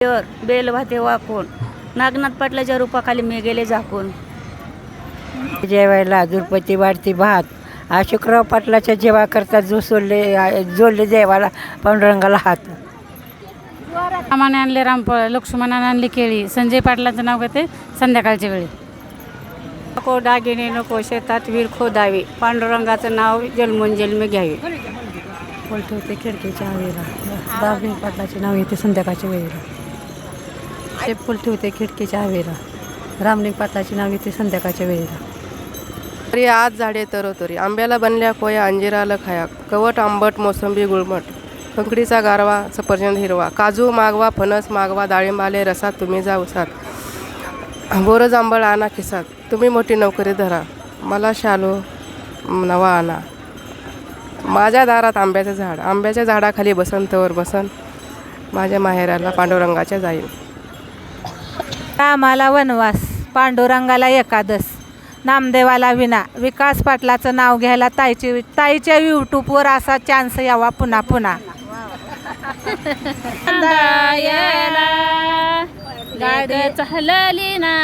Bell वाहते वाकून, नागनाथ पाटलाच्या रूपाखाली मी गेले झाकून. जेवायला दुर्पती वाढती भात, अशोकराव पाटलाच्या जेवा करता जो जोडले देवाला पांडुरंगाला हात. रामाने आणले रामफळ, लक्ष्मणाने आणली केळी, संजय पाटलांचं नाव घेते संध्याकाळच्या वेळी. नको दागिने नको शेतात वीर खोदावे, पांडुरंगाचं नाव जन्मोन जन्मी घ्यावे. फुल ठेवते खिडकीच्या हवेला, रामलिंग पाटलाचे नाव येते संध्याकाळच्या वेळेला. ते फुल ठेवते खिडकीच्या हवेला, रामलिंग पाटलाचे नाव येते संध्याकाळच्या वेळेला. तरी आज झाडे तरोतरी, आंब्याला बनल्या कोया, अंजिराला खाया, कवट आंबट मोसंबी गुळमट, कंकडीचा गारवा सफरचंद हिरवा, काजू मागवा फणस मागवा, डाळिंबाले रसात तुम्ही जा उसात, बोरं जांभळ आणा खिसात, तुम्ही मोठी नोकरी धरा, मला शालू नवा आणा. माझ्या दारात आंब्याचं झाड, आंब्याच्या झाडाखाली बसंतवर बसन, माझ्या माहेराला पांडुरंगाच्या जाईल. रामाला वनवास, पांडुरंगाला एकादस, नामदेवाला विना, विकास पाटलाचं नाव घ्यायला ताईच्या यूट्यूबवर असा चान्स यावा पुन्हा पुन्हा. गाडी हलली ना